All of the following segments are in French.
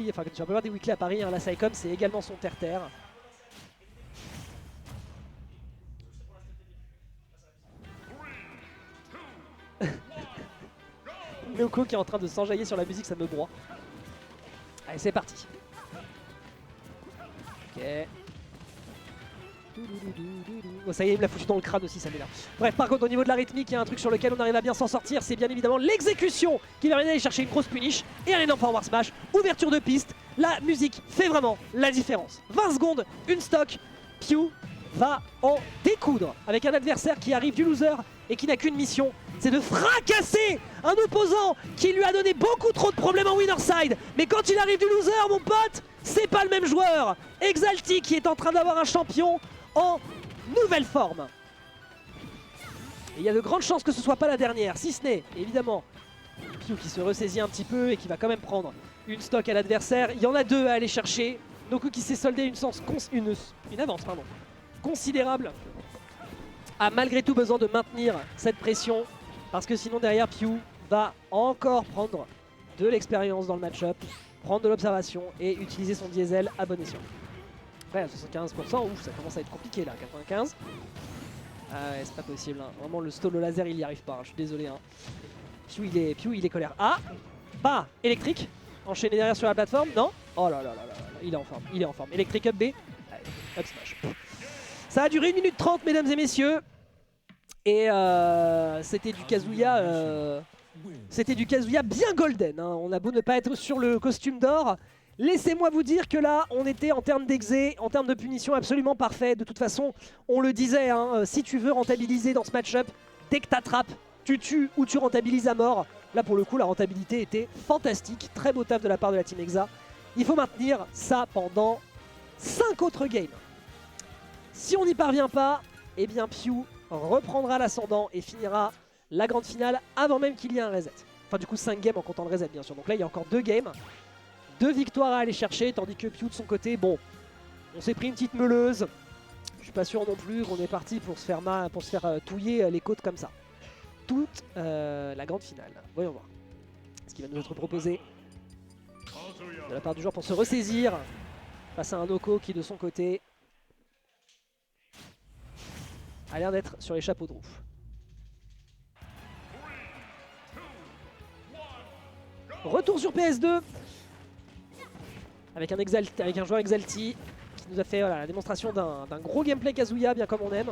weekly, enfin tu vas pas voir des weekly à Paris, hein, la Saicom c'est également son terre-terre. Noko qui est en train de s'enjailler sur la musique, ça me broie. Allez, c'est parti. Ok. Oh, ça y est, il me l'a foutu dans le crâne aussi, ça m'énerve. Bref, par contre, au niveau de la rythmique, il y a un truc sur lequel on arrive à bien s'en sortir, c'est bien évidemment l'exécution qui va aller chercher une grosse punish et un énorme forward smash. Ouverture de piste, la musique fait vraiment la différence. 20 secondes, une stock, Pew va en découdre avec un adversaire qui arrive du loser et qui n'a qu'une mission, c'est de fracasser un opposant qui lui a donné beaucoup trop de problèmes en winner side. Mais quand il arrive du loser, mon pote, c'est pas le même joueur. Exalti qui est en train d'avoir un champion en nouvelle forme. Et il y a de grandes chances que ce soit pas la dernière, si ce n'est, évidemment, Pew qui se ressaisit un petit peu et qui va quand même prendre une stock à l'adversaire. Il y en a deux à aller chercher. Noko qui s'est soldé une avance considérable, a malgré tout besoin de maintenir cette pression parce que sinon derrière Pew va encore prendre de l'expérience dans le match-up, prendre de l'observation et utiliser son diesel à bon escient. Après à 75%, ouf, ça commence à être compliqué là, 95. Ah ouais, c'est pas possible, hein. Vraiment le stall au laser il y arrive pas, hein. Je suis désolé. Hein. Pew il est colère. Ah, pas électrique, enchaîné derrière sur la plateforme, non. Oh là là là là, il est en forme, électrique up B, allez, up smash. Ça a duré 1 minute 30 mesdames et messieurs. Et c'était du Kazuya bien golden, hein. On a beau ne pas être sur le costume d'or, laissez-moi vous dire que là on était en termes d'exé, en termes de punition absolument parfait. De toute façon on le disait, hein, si tu veux rentabiliser dans ce match-up, dès que tu attrapes, tu tues ou tu rentabilises à mort. Là pour le coup la rentabilité était fantastique, très beau taf de la part de la Team Exa. Il faut maintenir ça pendant 5 autres games. Si on n'y parvient pas, eh bien Pew reprendra l'ascendant et finira la grande finale avant même qu'il y ait un reset. Enfin du coup 5 games en comptant le reset bien sûr. Donc là il y a encore 2 games, 2 victoires à aller chercher, tandis que Pew de son côté, bon, on s'est pris une petite meuleuse. Je suis pas sûr non plus qu'on est parti pour se faire, touiller les côtes comme ça. Toute la grande finale. Voyons voir ce qui va nous être proposé de la part du joueur pour se ressaisir face à un Noko qui de son côté a l'air d'être sur les chapeaux de roue. Retour sur PS2 avec un joueur Exalti qui nous a fait la démonstration d'un gros gameplay Kazuya bien comme on aime.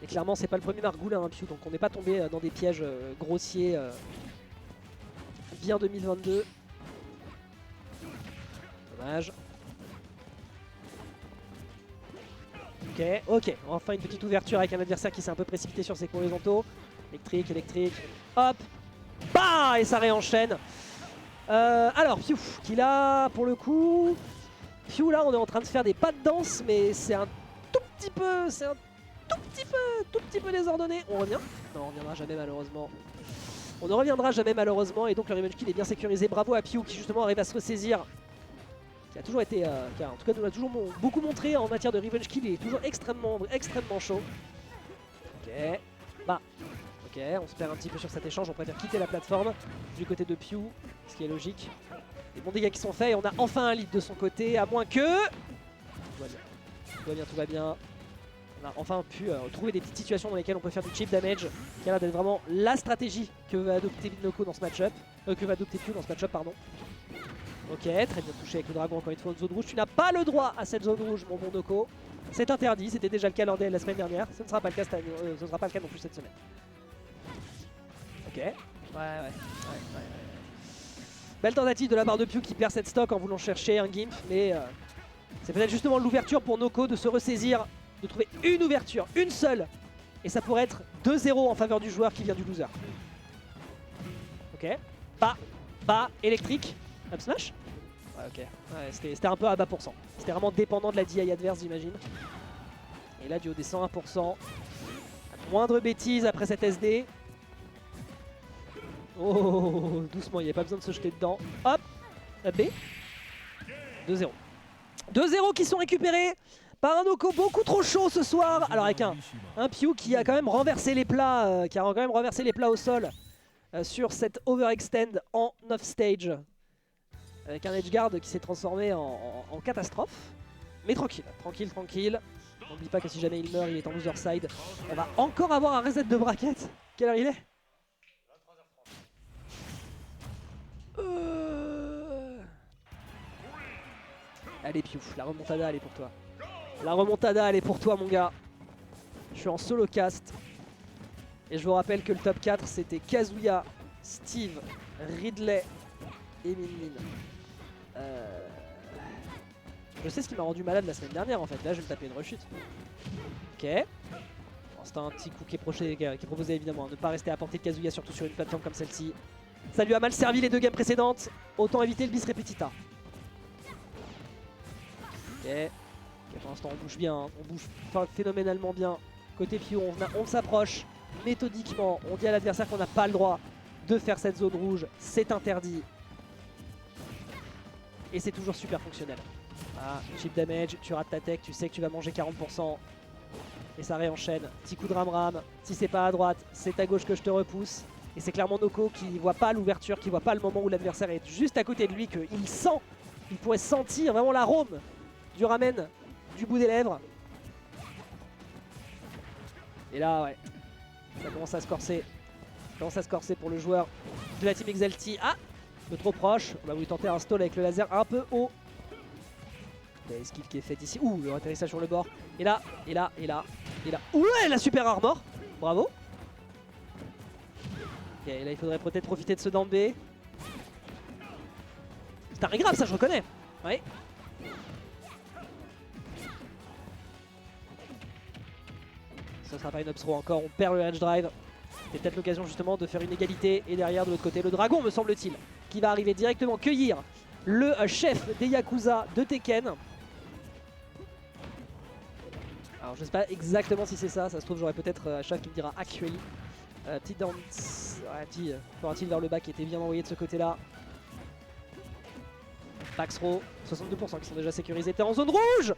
Et clairement c'est pas le premier margoulin hein, Pew, donc on n'est pas tombé dans des pièges grossiers bien 2022. Dommage. Ok, enfin une petite ouverture avec un adversaire qui s'est un peu précipité sur ses horizontaux. Électrique, hop, bah et ça réenchaîne. Alors Pew, qui là pour le coup, Pew là on est en train de faire des pas de danse, mais c'est un tout petit peu désordonné. On revient? Non, on reviendra jamais malheureusement. On ne reviendra jamais malheureusement et donc le revenge kill est bien sécurisé. Bravo à Pew qui justement arrive à se ressaisir. Qui a toujours été, qui a, en tout cas nous a toujours beaucoup montré en matière de revenge kill, il est toujours extrêmement chaud. Ok, bah, ok, on se perd un petit peu sur cet échange, on préfère quitter la plateforme du côté de Pew, ce qui est logique. Les bons dégâts qui sont faits et on a enfin un lead de son côté, à moins que... Tout va bien. On a enfin pu trouver des petites situations dans lesquelles on peut faire du cheap damage, qui a l'air d'être vraiment la stratégie que va adopter Noko dans ce match-up, que va adopter Pew dans ce match-up, pardon. Ok, très bien touché avec le dragon, encore une fois en zone rouge. Tu n'as pas le droit à cette zone rouge, mon bon Noko. C'est interdit, c'était déjà le cas lors de la semaine dernière. Ce ne sera pas le cas, ce ne sera pas le cas non plus cette semaine. Ok, ouais. Belle tentative de la part de Pew qui perd cette stock en voulant chercher un gimp, mais c'est peut-être justement l'ouverture pour Noko de se ressaisir, de trouver une ouverture, une seule. Et ça pourrait être 2-0 en faveur du joueur qui vient du loser. Ok, pas électrique. Up smash? Ouais, ok. Ouais, c'était un peu à bas pourcent. C'était vraiment dépendant de la DI adverse, j'imagine. Et là, du haut des 101%. Moindre bêtise après cette SD. Oh, doucement, il n'y a pas besoin de se jeter dedans. Hop, B. 2-0. 2-0 qui sont récupérés par un Noko beaucoup trop chaud ce soir. Alors avec un Pew qui a quand même renversé les plats, au sol sur cette overextend en off stage. avec un edgeguard qui s'est transformé en catastrophe. Mais tranquille, tranquille, tranquille. N'oublie pas que si jamais il meurt, il est en loser side. On va encore avoir un reset de bracket. Quelle heure il est? Allez Piouf, la remontada elle est pour toi. La remontada elle est pour toi mon gars. Je suis en solo cast. Et je vous rappelle que le top 4 c'était Kazuya, Steve, Ridley et Min Min. Je sais ce qui m'a rendu malade la semaine dernière en fait. Là je vais me taper une rechute. Ok. Bon, c'est un petit coup qui est proposé évidemment. Ne pas rester à portée de Kazuya surtout sur une plateforme comme celle-ci. Ça lui a mal servi les 2 games précédentes. Autant éviter le bis repetita. Ok. Pour l'instant on bouge bien, hein. On bouge phénoménalement bien. Côté Pio, on s'approche méthodiquement. On dit à l'adversaire qu'on n'a pas le droit de faire cette zone rouge. C'est interdit. Et c'est toujours super fonctionnel. Ah, chip damage, tu rates ta tech, tu sais que tu vas manger 40%. Et ça réenchaîne. Petit coup de ram-ram. Si c'est pas à droite, c'est à gauche que je te repousse. Et c'est clairement Noko qui voit pas l'ouverture, qui voit pas le moment où l'adversaire est juste à côté de lui, qu'il sent, il pourrait sentir vraiment l'arôme du ramen du bout des lèvres. Et là, ouais, ça commence à se corser. Ça commence à se corser pour le joueur de la team Exalti. Ah, de trop proche. On va vous tenter un stall avec le laser un peu haut. Il y a l'esquive qui est faite ici. Ouh, le atterrissage sur le bord. Et là, et là, et là, et là. Ouais, la super armor. Bravo. Ok, là, il faudrait peut-être profiter de ce down B. C'est un grave, ça, je reconnais. Ouais. Ça sera pas une up throw encore, on perd le range drive. C'est peut-être l'occasion justement de faire une égalité. Et derrière de l'autre côté, le dragon me semble-t-il, qui va arriver directement cueillir le chef des Yakuza de Tekken. Alors je sais pas exactement si c'est ça, ça se trouve j'aurais peut-être un chef qui me dira actually. Petit down, ouais, petit faudra-t-il vers le bas qui était bien envoyé de ce côté-là. Back throw, 62% qui sont déjà sécurisés. T'es en zone rouge!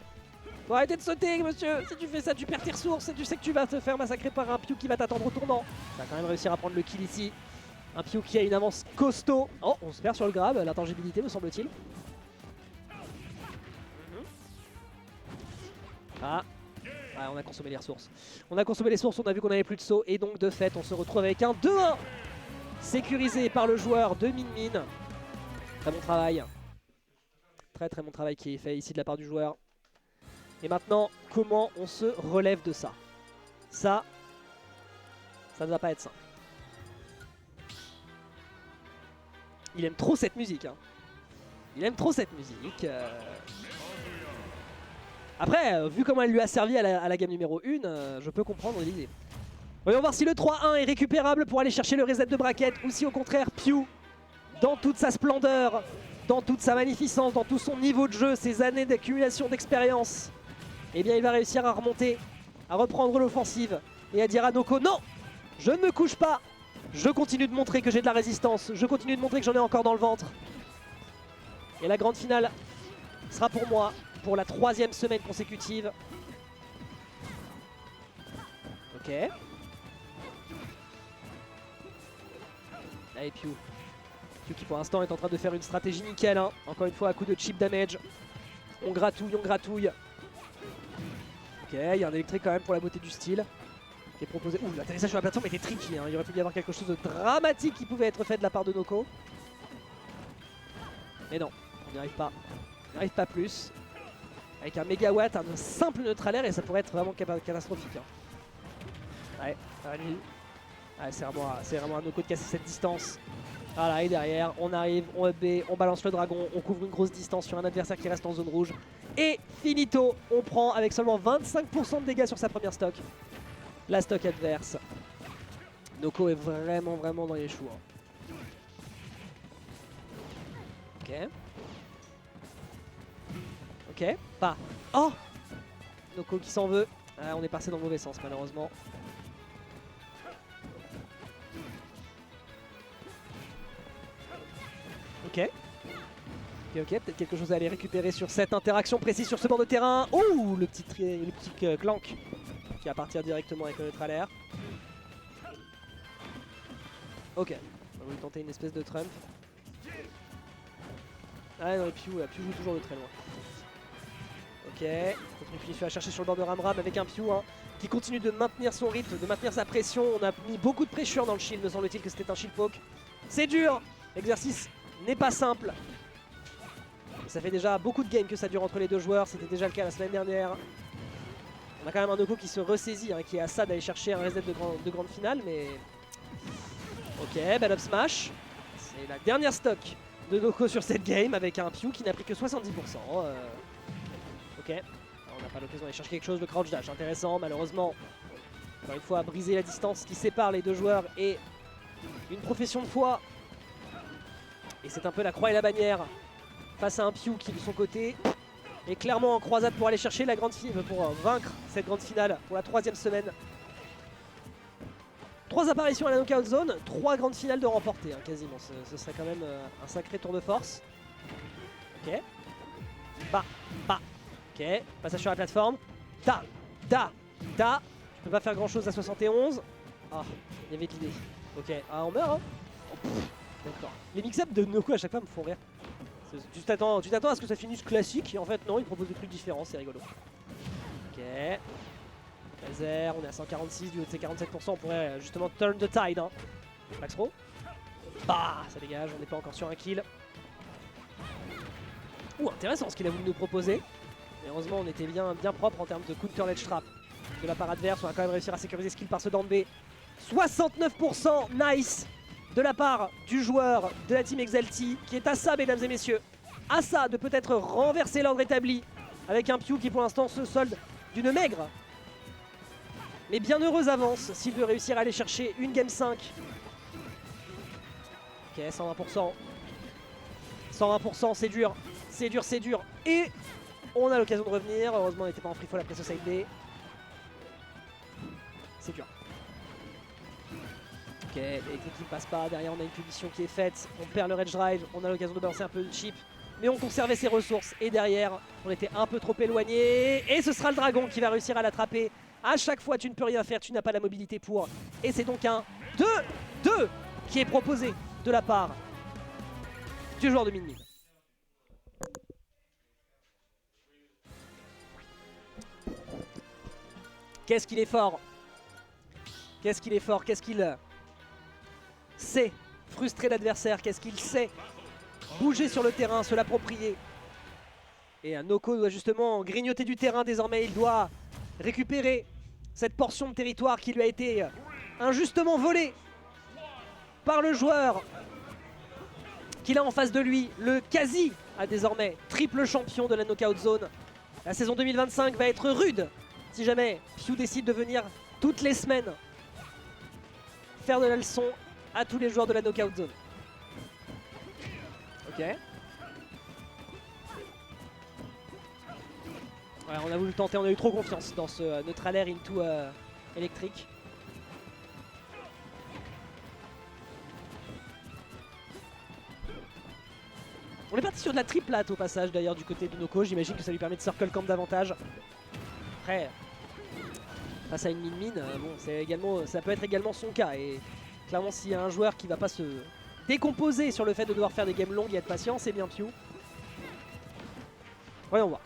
Faut arrêter de sauter, monsieur. Si tu fais ça, tu perds tes ressources et tu sais que tu vas te faire massacrer par un Piu qui va t'attendre au tournant. Ça va quand même réussir à prendre le kill ici. Un Piu qui a une avance costaud. Oh, on se perd sur le grab, l'intangibilité me semble-t-il. Ah. Ouais, on a consommé les ressources. On a consommé les sources, on a vu qu'on avait plus de saut et donc de fait on se retrouve avec un 2-1 sécurisé par le joueur de Min Min. Très bon travail. Très très bon travail qui est fait ici de la part du joueur. Et maintenant, comment on se relève de ça? Ça ne va pas être simple. Il aime trop cette musique. Hein. Il aime trop cette musique. Après, vu comment elle lui a servi à la game numéro 1, je peux comprendre l'idée. Voyons voir si le 3-1 est récupérable pour aller chercher le reset de bracket ou si au contraire Piu, dans toute sa splendeur, dans toute sa magnificence, dans tout son niveau de jeu, ses années d'accumulation d'expérience, eh bien il va réussir à remonter, à reprendre l'offensive et à dire à Noko non, je ne me couche pas, je continue de montrer que j'ai de la résistance, je continue de montrer que j'en ai encore dans le ventre. Et la grande finale sera pour moi pour la 3e semaine consécutive. Ok. Allez Piu. Piu qui pour l'instant est en train de faire une stratégie nickel. Hein. Encore une fois à coup de chip damage. On gratouille, on gratouille. Ok, il y a un électrique quand même pour la beauté du style qui est proposé. Ouh, l'atterrissage sur la plateforme était tricky. Hein. Il aurait pu y avoir quelque chose de dramatique qui pouvait être fait de la part de Noko. Mais non, on n'y arrive pas. On n'y arrive pas plus. Avec un mégawatt, un simple neutral air et ça pourrait être vraiment catastrophique. Hein. Ouais, c'est vraiment un Noko de casser cette distance. Voilà, et derrière, on arrive, on up B, on balance le dragon, on couvre une grosse distance sur un adversaire qui reste en zone rouge. Et finito, on prend avec seulement 25% de dégâts sur sa première stock. La stock adverse. Noko est vraiment dans les choux. Hein. Ok. Ok, pas. Oh! Noko qui s'en veut. Ah, on est passé dans le mauvais sens malheureusement. Ok. Ok, peut-être quelque chose à aller récupérer sur cette interaction précise sur ce bord de terrain. Ouh, le petit clank qui va partir directement avec le neutral air. Ok, on va lui tenter une espèce de trump. Ah non, Piu joue toujours de très loin. Ok, contre il va chercher sur le bord de Ramram avec un Piu hein, qui continue de maintenir son rythme, de maintenir sa pression. On a mis beaucoup de pression dans le shield, me semble-t-il que c'était un shield poke. C'est dur, l'exercice n'est pas simple. Et ça fait déjà beaucoup de games que ça dure entre les deux joueurs, c'était déjà le cas la semaine dernière. On a quand même un Noko qui se ressaisit, hein, qui est à ça d'aller chercher un reset de grande finale, mais... Ok, bad up smash. C'est la dernière stock de Noko sur cette game avec un Piu qui n'a pris que 70%. Ok, alors, on n'a pas l'occasion d'aller chercher quelque chose, le crouch dash intéressant, malheureusement. Encore une fois, briser la distance qui sépare les deux joueurs et une profession de foi. Et c'est un peu la croix et la bannière face à un Piu qui de son côté est clairement en croisade pour aller chercher la grande finale, pour vaincre cette grande finale pour la 3e semaine. 3 apparitions à la knockout zone, 3 grandes finales de remportées hein, quasiment. Ce serait quand même un sacré tour de force. Ok. Ok, passage sur la plateforme. Tu peux pas faire grand chose à 71. Ah, il y avait de l'idée. Ok, ah on meurt hein. Oh, d'accord. Les mix-up de Noko à chaque fois me font rire. Tu t'attends à ce que ça finisse classique et en fait non, il propose des trucs différents, c'est rigolo. Ok. Laser, on est à 146 du haut de ses 47%, on pourrait justement turn the tide hein. Max Pro. Bah, ça dégage, on n'est pas encore sur un kill. Ouh, intéressant ce qu'il a voulu nous proposer. Mais heureusement, on était bien propre en termes de counter ledge trap de la part adverse. On va quand même réussir à sécuriser ce kill par ce down B. 69% nice de la part du joueur de la team Exalti qui est à ça, mesdames et messieurs. À ça de peut-être renverser l'ordre établi avec un Piu qui pour l'instant se solde d'une maigre mais bien heureuse avance s'il veut réussir à aller chercher une game 5. Ok, 120%. 120%, c'est dur. C'est dur, c'est dur. Et on a l'occasion de revenir. Heureusement, on n'était pas en free fall après ce side B. C'est dur. Ok, l'électrique qui ne passe pas. Derrière, on a une punition qui est faite. On perd le Rage Drive. On a l'occasion de balancer un peu de chip. Mais on conservait ses ressources. Et derrière, on était un peu trop éloigné. Et ce sera le dragon qui va réussir à l'attraper. À chaque fois, tu ne peux rien faire. Tu n'as pas la mobilité pour. Et c'est donc un 2-2 qui est proposé de la part du joueur de Min Min. Qu'est-ce qu'il est fort. Qu'est-ce qu'il est fort. Qu'est-ce qu'il sait frustrer l'adversaire. Qu'est-ce qu'il sait bouger sur le terrain, se l'approprier. Et un Noko doit justement grignoter du terrain désormais. Il doit récupérer cette portion de territoire qui lui a été injustement volée par le joueur qu'il a en face de lui. Le quasi a désormais triple champion de la knockout zone. La saison 2025 va être rude si jamais Piu décide de venir toutes les semaines faire de la leçon à tous les joueurs de la knockout zone. Ok. Ouais, on a voulu le tenter, on a eu trop confiance dans ce neutral air into électrique. On est parti sur de la triplate au passage d'ailleurs du côté de Noko, j'imagine que ça lui permet de circle camp davantage. Après, face à une Min Min, bon, ça peut être également son cas. Et clairement, s'il y a un joueur qui va pas se décomposer sur le fait de devoir faire des games longues et être patient, c'est bien Piu. Voyons voir.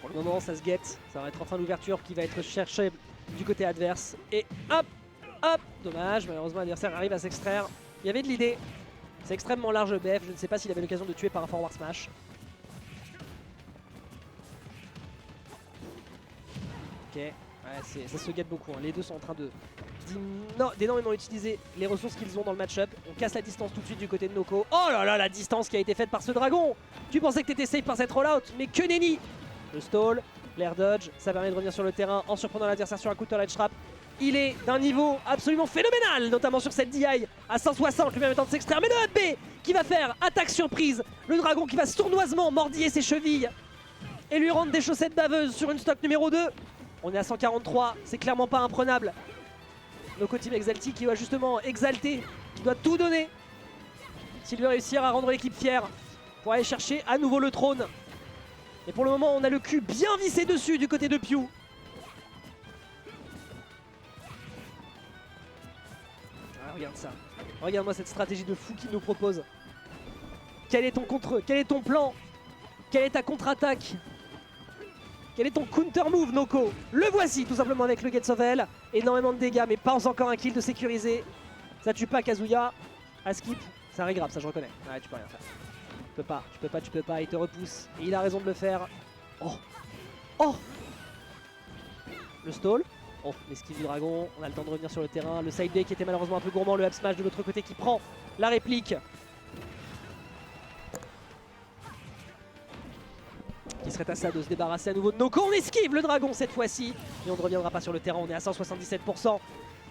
Pour le moment, ça se guette. Ça va être enfin l'ouverture qui va être cherchée du côté adverse. Et hop, hop, dommage. Malheureusement, l'adversaire arrive à s'extraire. Il y avait de l'idée. C'est extrêmement large BF. Je ne sais pas s'il avait l'occasion de tuer par un forward smash. Ok, ouais, ça se gâte beaucoup. Hein. Les deux sont en train d'énormément utiliser les ressources qu'ils ont dans le match-up. On casse la distance tout de suite du côté de Noko. Oh là là, la distance qui a été faite par ce dragon. Tu pensais que t'étais safe par cette rollout, mais que nenni. Le stall, l'air dodge, ça permet de revenir sur le terrain en surprenant l'adversaire sur un counter ledge trap. Il est d'un niveau absolument phénoménal, notamment sur cette DI à 160, lui permettant de s'extraire. Mais le B qui va faire attaque surprise. Le dragon qui va sournoisement mordiller ses chevilles et lui rendre des chaussettes baveuses sur une stock numéro 2. On est à 143, c'est clairement pas imprenable. Noko Team Exalti qui va justement exalter, qui doit tout donner s'il veut réussir à rendre l'équipe fière pour aller chercher à nouveau le trône. Et pour le moment, on a le cul bien vissé dessus du côté de Piu. Ah, regarde ça. Regarde-moi cette stratégie de fou qu'il nous propose. Quel est ton contre? Quel est ton plan? Quelle est ta contre-attaque? Quel est ton counter-move, Noko? Le voici tout simplement avec le Gates of Hell. Énormément de dégâts, mais pas encore un kill de sécurisé. Ça tue pas Kazuya. À skip, c'est un régrave, ça je reconnais. Ouais, tu peux rien faire. Tu peux pas, il te repousse. Et il a raison de le faire. Oh! Oh! Le stall. Oh, l'esquive du dragon, on a le temps de revenir sur le terrain. Le side B qui était malheureusement un peu gourmand, le up smash de l'autre côté qui prend la réplique. Qui serait à ça de se débarrasser à nouveau de Noko. On esquive le dragon cette fois-ci. Et on ne reviendra pas sur le terrain, on est à 177%.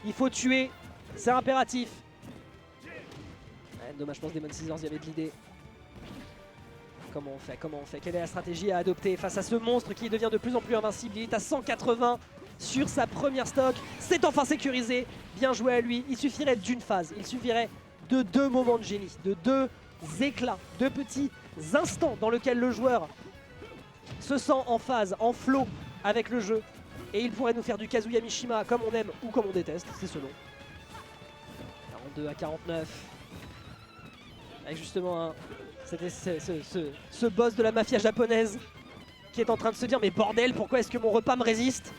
Il faut tuer, c'est impératif. Ouais, dommage, je pense Demon Scissors, il y avait de l'idée. Comment on fait? Comment on fait? Quelle est la stratégie à adopter face à ce monstre qui devient de plus en plus invincible? Il est à 180 sur sa première stock. C'est enfin sécurisé. Bien joué à lui. Il suffirait d'une phase. Il suffirait de 2 moments de génie, de 2 éclats, 2 petits instants dans lesquels le joueur se sent en phase, en flow avec le jeu. Et il pourrait nous faire du Kazuya Mishima comme on aime ou comme on déteste, c'est selon. 42 à 49. Avec justement ce boss de la mafia japonaise qui est en train de se dire mais bordel, pourquoi est-ce que mon repas me résiste?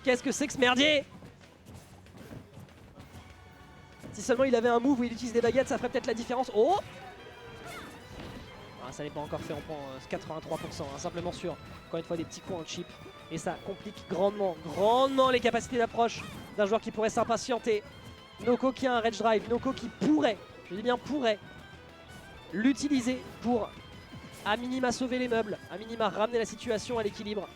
Qu'est-ce que c'est que ce merdier? Si seulement il avait un move où il utilise des baguettes, ça ferait peut-être la différence. Oh! Ah, ça n'est pas encore fait, on prend 83%, hein, simplement sur, encore une fois, des petits coups en chip. Et ça complique grandement, grandement les capacités d'approche d'un joueur qui pourrait s'impatienter. Noko qui a un Rage Drive, Noko qui pourrait, je dis bien pourrait, l'utiliser pour à minima sauver les meubles, à minima ramener la situation à l'équilibre.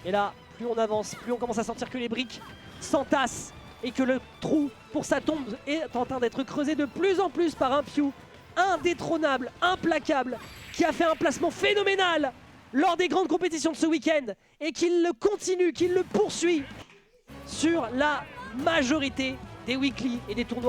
Et là, plus on avance, plus on commence à sentir que les briques s'entassent et que le trou pour sa tombe est en train d'être creusé de plus en plus par un Pew indétrônable, implacable, qui a fait un placement phénoménal lors des grandes compétitions de ce week-end et qu'il le continue, qu'il le poursuit sur la majorité des weekly et des tournois.